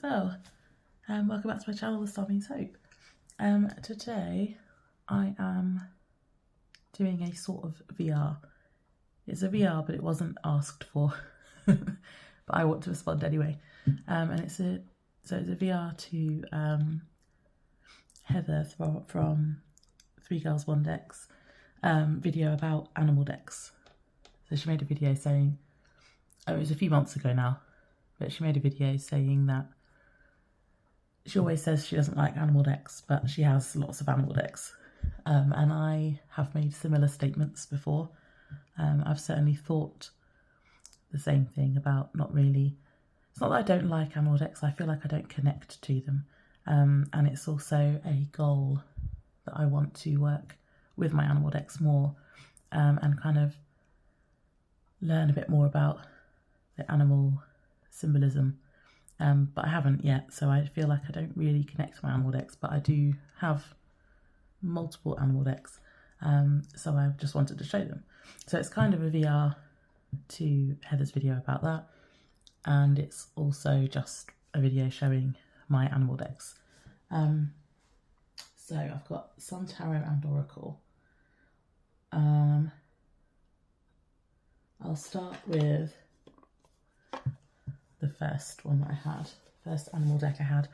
So, welcome back to my channel, The Star Means Hope. Today I am doing a sort of VR. It's a VR, but it wasn't asked for, but I want to respond anyway. And it's a VR to Heather from Three Girls One Decks video about animal decks. So she made a video saying, it was a few months ago now, but she made a video saying that she always says she doesn't like animal decks, but she has lots of animal decks. And I have made similar statements before. I've certainly thought the same thing about not really. It's not that I don't like animal decks, I feel like I don't connect to them. And it's also a goal that I want to work with my animal decks more and kind of learn a bit more about the animal symbolism. But I haven't yet, so I feel like I don't really connect to my animal decks, but I do have multiple animal decks, so I just wanted to show them. So it's kind of a VR to Heather's video about that, and it's also just a video showing my animal decks. So I've got Sun Tarot and Oracle. I'll start with the first one that I had, first animal deck I had.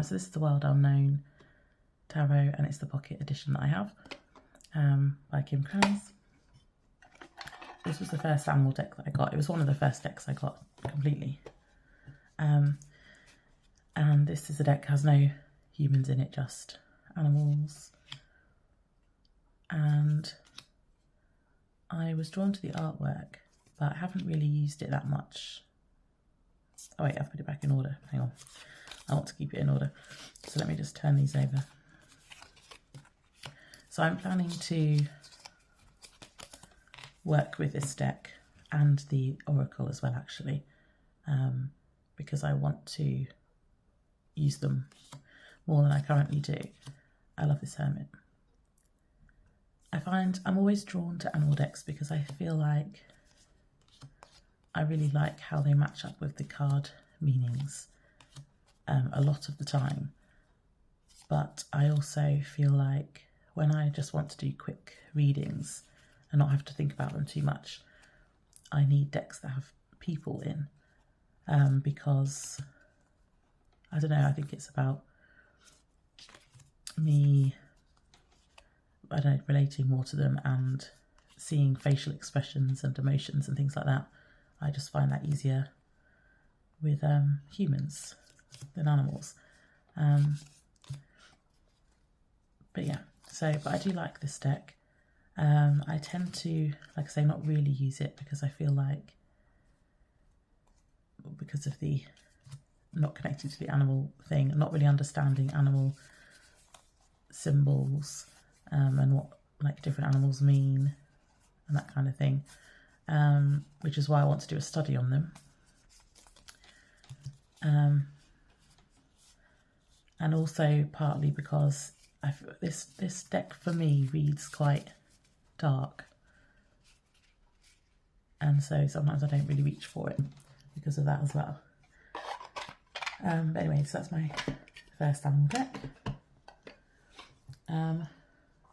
So this is the Wild Unknown Tarot, and it's the pocket edition that I have by Kim Krans. This was the first animal deck that I got. It was one of the first decks I got completely. And this is a deck that has no humans in it, just animals. And I was drawn to the artwork, but I haven't really used it that much. Oh wait, I've put it back in order. Hang on. I want to keep it in order. So let me just turn these over. So I'm planning to work with this deck and the Oracle as well, actually, because I want to use them more than I currently do. I love this Hermit. I find I'm always drawn to animal decks because I feel like I really like how they match up with the card meanings a lot of the time. But I also feel like when I just want to do quick readings and not have to think about them too much, I need decks that have people in, because, I don't know, I think it's about me, I don't know, relating more to them and seeing facial expressions and emotions and things like that. I just find that easier with humans than animals. But yeah, but I do like this deck. I tend to, like I say, not really use it because I feel like, because of the not connecting to the animal thing, not really understanding animal symbols and what like different animals mean and that kind of thing. Which is why I want to do a study on them. And also partly because this deck for me reads quite dark, and so sometimes I don't really reach for it because of that as well. But anyway, so that's my first animal deck.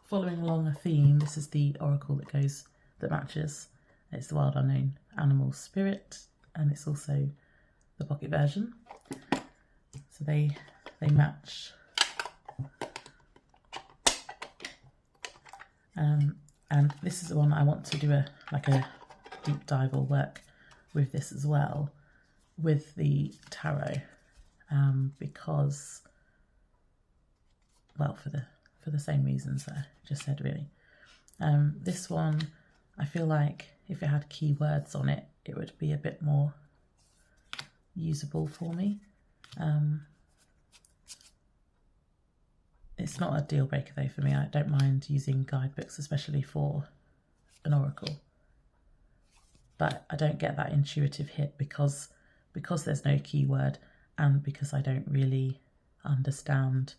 Following along a theme, this is the Oracle that matches. It's the Wild Unknown Animal Spirit, and it's also the pocket version. So they match. And this is the one I want to do a deep dive or work with this as well, with the tarot, because, well, for the same reasons that I just said, really. This one, I feel like if it had keywords on it, it would be a bit more usable for me. It's not a deal breaker though for me. I don't mind using guidebooks, especially for an oracle. But I don't get that intuitive hit because there's no keyword, and because I don't really understand,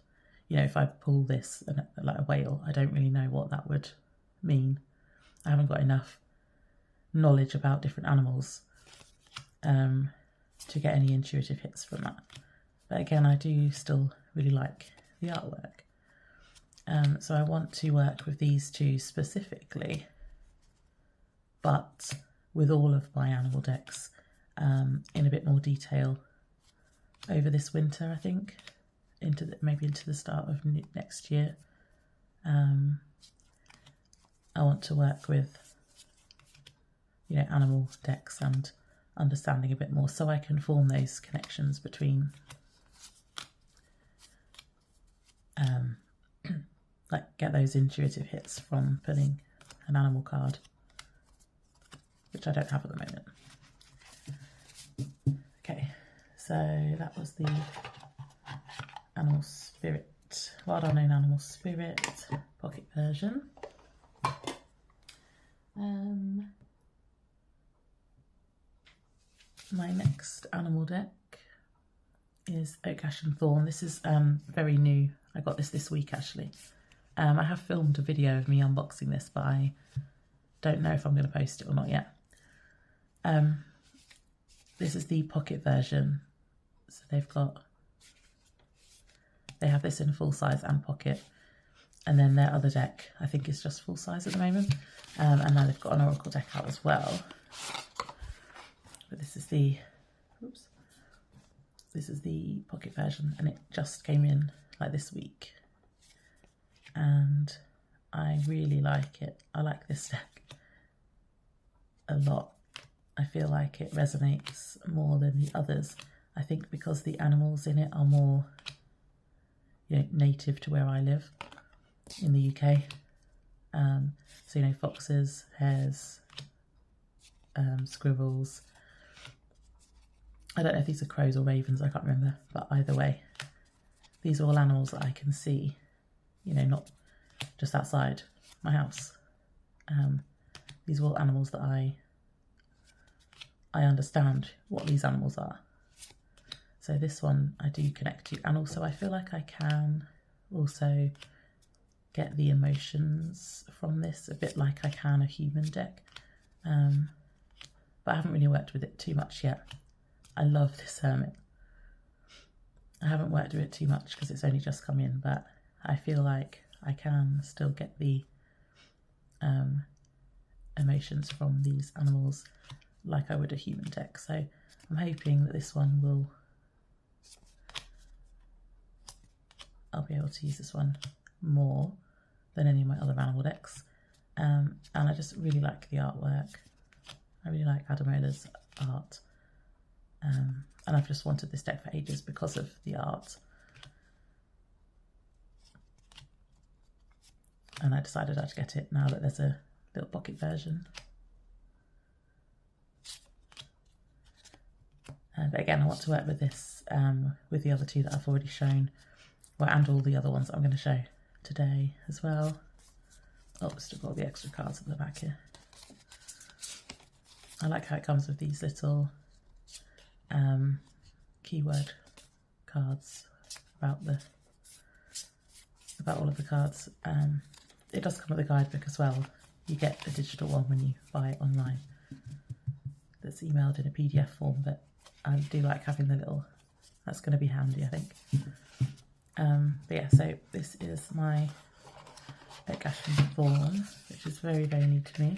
you know, if I pull this like a whale, I don't really know what that would mean. I haven't got enough knowledge about different animals to get any intuitive hits from that. But again, I do still really like the artwork. So I want to work with these two specifically, but with all of my animal decks in a bit more detail over this winter, I think, maybe into the start of next year. I want to work with, you know, animal decks and understanding a bit more, so I can form those connections between like get those intuitive hits from pulling an animal card, which I don't have at the moment. Okay, so that was the Animal Spirit, Wild Unknown Animal Spirit pocket version. My next animal deck is Oak Ash and Thorn. This is very new. I got this week actually. I have filmed a video of me unboxing this, but I don't know if I'm going to post it or not yet. This is the pocket version. So they have this in full size and pocket. And then their other deck, I think, is just full size at the moment. And now they've got an Oracle deck out as well. But this is the, oops, this is the pocket version, and it just came in like this week. And I really like it. I like this deck a lot. I feel like it resonates more than the others. I think because the animals in it are more, you know, native to where I live in the UK. So, you know, foxes, hares, squirrels. I don't know if these are crows or ravens, I can't remember, but either way, these are all animals that I can see, you know, not just outside my house. These are all animals that I understand what these animals are. So this one I do connect to, and also I feel like I can also get the emotions from this a bit like I can a human deck. But I haven't really worked with it too much yet. I love this hermit. I haven't worked with it too much because it's only just come in, but I feel like I can still get the emotions from these animals like I would a human deck. So I'm hoping that this one will, I'll be able to use this one more than any of my other animal decks. And I just really like the artwork. I really like Adamola's art. And I've just wanted this deck for ages because of the art. And I decided I'd get it now that there's a little pocket version. But again, I want to work with this, with the other two that I've already shown, well, and all the other ones that I'm going to show today as well. Oh, still got the extra cards at the back here. I like how it comes with these little keyword cards about all of the cards. It does come with a guidebook as well. You get a digital one when you buy it online that's emailed in a PDF form, but I do like having the little, that's going to be handy, I think. But yeah, so this is my Oak Ash and Thorn, which is very, very new to me.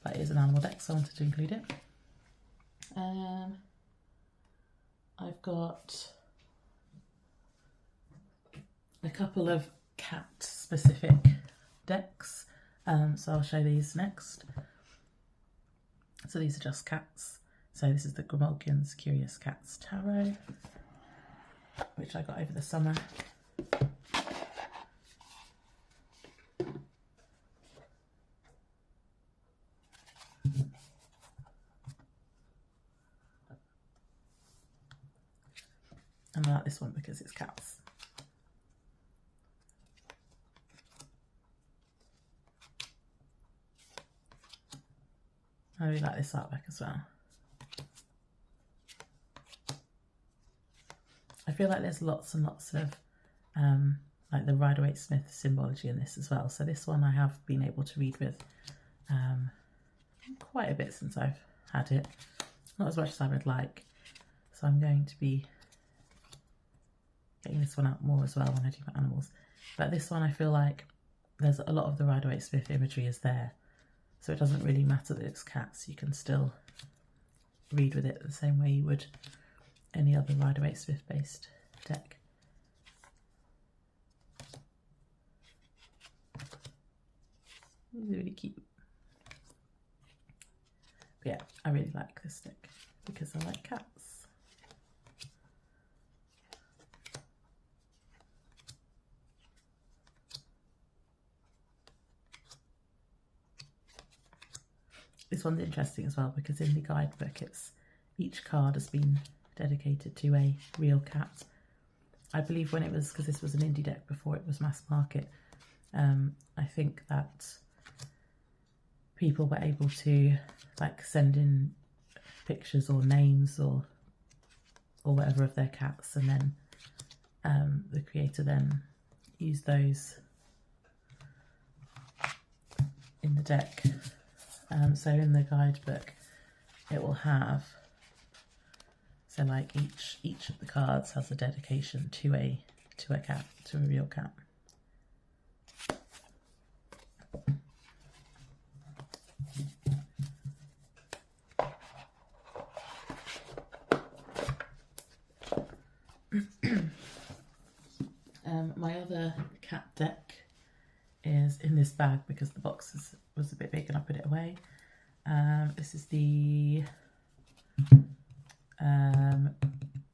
But it is an animal deck, so I wanted to include it. I've got a couple of cat-specific decks, so I'll show these next. So these are just cats. So this is the Gromolkin's Curious Cats Tarot, which I got over the summer. And I like this one because it's cats. I really like this artwork as well. I feel like there's lots and lots of like the Rider-Waite-Smith symbology in this as well. So this one I have been able to read with quite a bit since I've had it. Not as much as I would like. So I'm going to be getting this one out more as well when I do my animals. But this one I feel like there's a lot of the Rider-Waite-Smith imagery is there. So it doesn't really matter that it's cats, you can still read with it the same way you would any other Rider-Waite-Smith based deck. It's really cute. But yeah, I really like this deck because I like cats. This one's interesting as well because in the guidebook each card has been dedicated to a real cat. I believe when it was, because this was an indie deck before it was mass market, I think that people were able to like send in pictures or names or whatever of their cats, and then the creator then used those in the deck. So in the guidebook it will have, so like each of the cards has a dedication to a cat, to a real cat. My other cat deck is in this bag because the box was a bit big and I put it away. This is the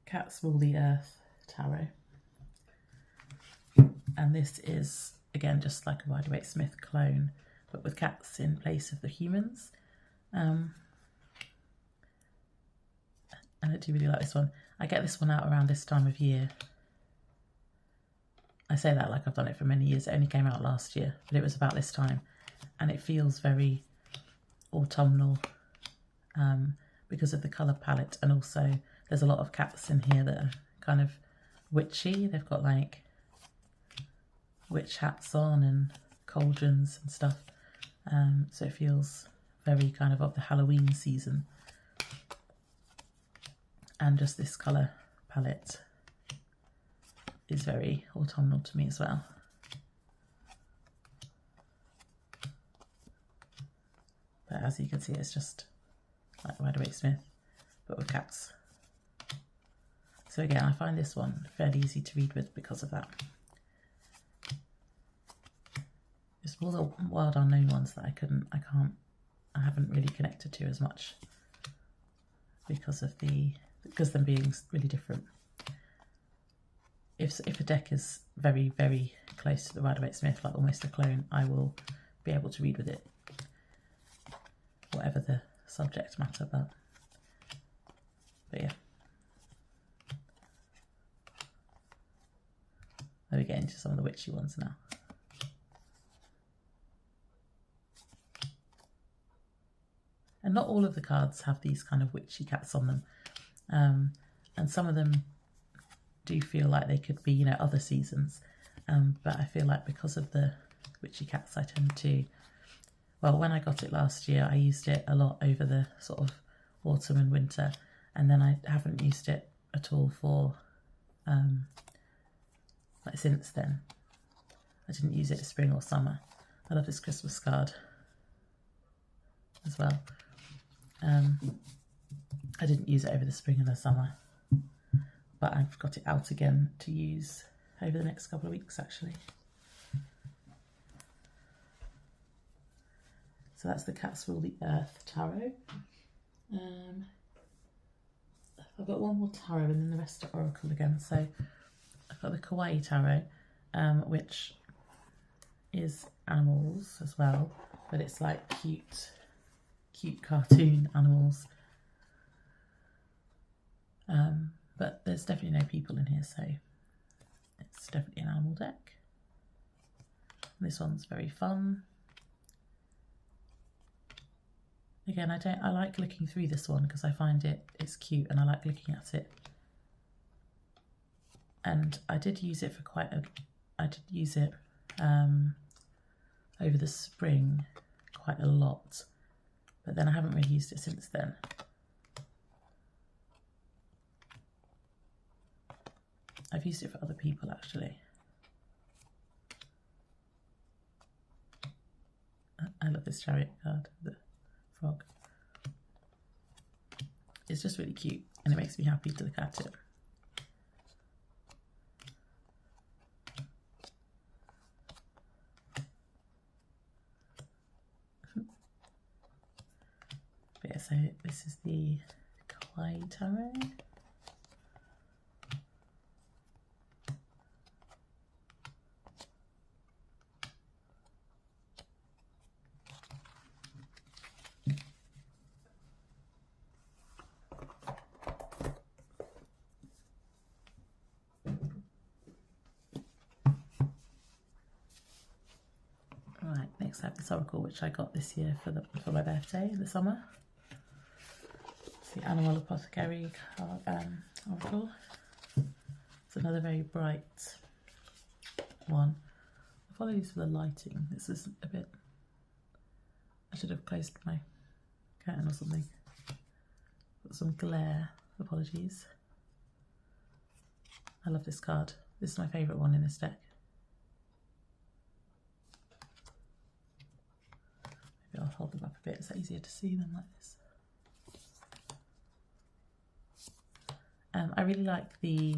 Cats Rule the Earth Tarot, and this is again just like a Rider-Waite-Smith clone but with cats in place of the humans, and I do really like this one. I get this one out around this time of year. I say that like I've done it for many years. It only came out last year, but it was about this time, and it feels very autumnal because of the colour palette, and also there's a lot of cats in here that are kind of witchy. They've got like witch hats on and cauldrons and stuff, so it feels very kind of the Halloween season, and just this colour palette is very autumnal to me as well. But as you can see, it's just like Rider-Waite-Smith, but with cats. So again, I find this one fairly easy to read with because of that. It's all the Wild Unknown ones that I haven't really connected to as much because them being really different. If a deck is very, very close to the Rider-Waite-Smith, like almost a clone, I will be able to read with it, whatever the subject matter. But yeah, let me get into some of the witchy ones now. And not all of the cards have these kind of witchy cats on them, and some of them do feel like they could be, other seasons, but I feel like because of the witchy cats, I tend to, well, when I got it last year, I used it a lot over the sort of autumn and winter, and then I haven't used it at all for like since then. I didn't use it spring or summer. I love this Christmas card as well. I didn't use it over the spring and the summer, but I've got it out again to use over the next couple of weeks actually. So that's the Cats Rule the Earth Tarot. I've got one more tarot and then the rest are Oracle again. So I've got the Kawaii Tarot, which is animals as well, but it's like cute cartoon animals. But there's definitely no people in here, so it's definitely an animal deck. This one's very fun. Again, I like looking through this one because I find it's cute and I like looking at it. And I did use it over the spring quite a lot, but then I haven't really used it since then. I've used it for other people actually. I love this chariot card, the frog. It's just really cute and it makes me happy to look at it. But yeah, so this is the clay tarot. Right, next I have this oracle which I got this year for my birthday in the summer. It's the Animal Apothecary card, oracle. It's another very bright one. Apologies for the lighting. This is a bit. I should have closed my curtain or something. Got some glare. Apologies. I love this card. This is my favourite one in this deck. Maybe I'll hold them up a bit, it's easier to see them like this. I really like the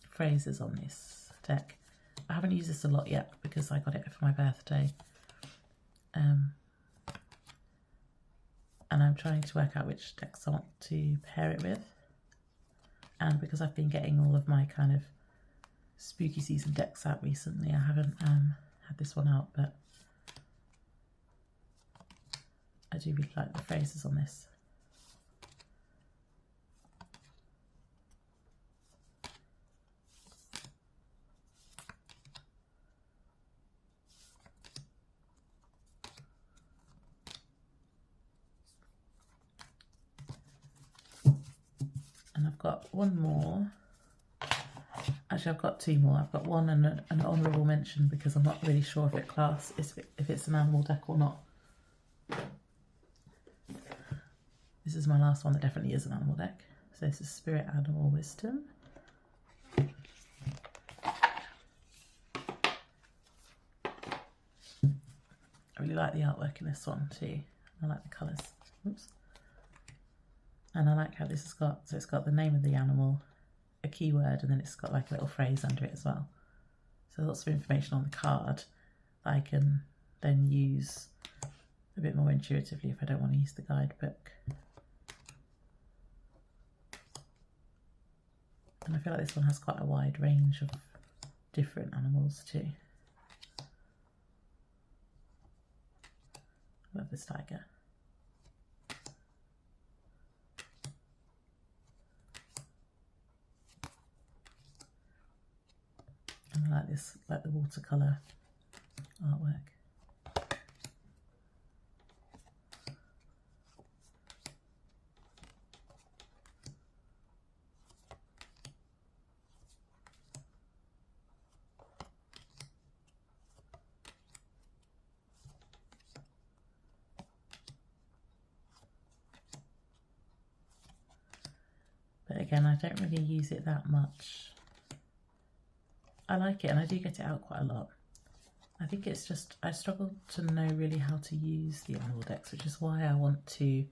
phrases on this deck. I haven't used this a lot yet because I got it for my birthday. And I'm trying to work out which decks I want to pair it with. And because I've been getting all of my kind of spooky season decks out recently, I haven't had this one out, but I do really like the phrases on this. And I've got one more. Actually, I've got two more. I've got one and an honourable mention because I'm not really sure if it's an animal deck or not. This is my last one that definitely is an animal deck. So this is Spirit Animal Wisdom. I really like the artwork in this one too. I like the colours. Oops. And I like how this has got, so it's got the name of the animal, a keyword, and then it's got like a little phrase under it as well. So lots of information on the card that I can then use a bit more intuitively if I don't want to use the guidebook. And I feel like this one has quite a wide range of different animals too. I love this tiger. And I like this, like the watercolour artwork. But again, I don't really use it that much. I like it and I do get it out quite a lot. I think it's just, I struggle to know really how to use the animal decks, which is why I want to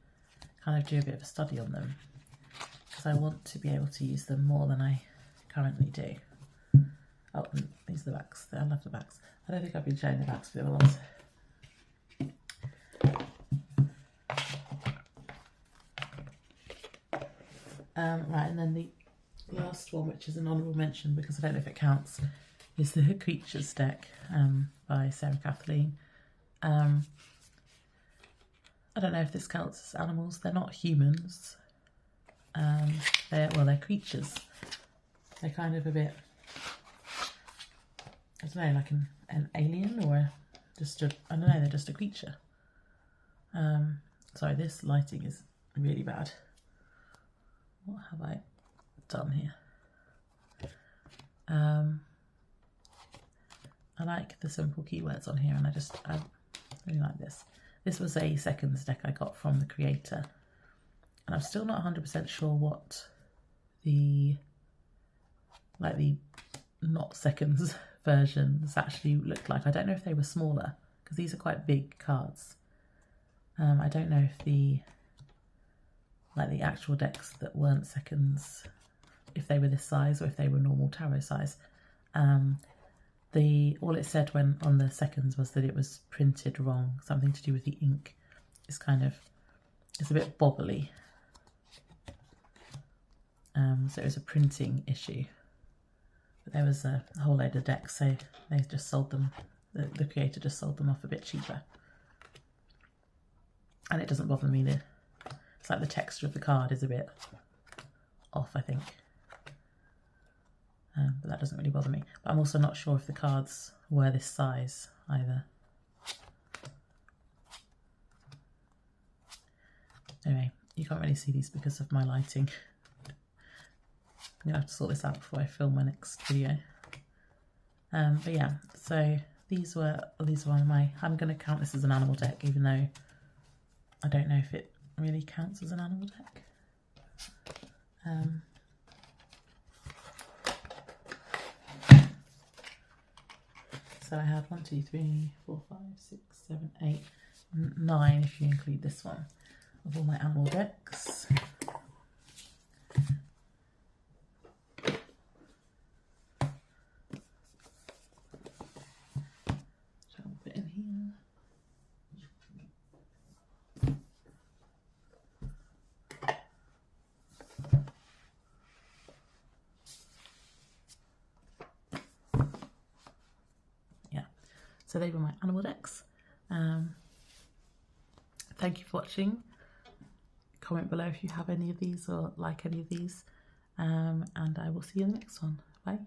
kind of do a bit of a study on them. Because I want to be able to use them more than I currently do. Oh, and these are the backs. I love the backs. I don't think I've been showing the backs for the other ones. Right, and then the last one, which is an honourable mention because I don't know if it counts, is the Creatures deck by Sarah Kathleen. I don't know if this counts as animals. They're not humans. They're creatures. They're kind of a bit, I don't know, like an alien or I don't know, they're just a creature. Sorry, this lighting is really bad. What have I done here? I like the simple keywords on here and I really like this. This was a seconds deck I got from the creator and I'm still not 100% sure what the not seconds versions actually looked like. I don't know if they were smaller, because these are quite big cards. I don't know if the actual decks that weren't seconds, if they were this size or if they were normal tarot size. All it said when on the seconds was that it was printed wrong. Something to do with the ink. It's a bit bobbly. So it was a printing issue. But there was a whole load of decks, so they just sold them. The creator just sold them off a bit cheaper. And it doesn't bother me. It's like the texture of the card is a bit off, I think. But that doesn't really bother me. But I'm also not sure if the cards were this size either. Anyway, you can't really see these because of my lighting. I'm going to have to sort this out before I film my next video. But yeah, so these were my... I'm going to count this as an animal deck, even though I don't know if it really counts as an animal deck. So I had 1, 2, 3, 4, 5, 6, 7, 8, 9 if you include this one of all my animal decks. Shall we put in here? So they were my animal decks. Thank you for watching. Comment below if you have any of these or like any of these. And I will see you in the next one. Bye.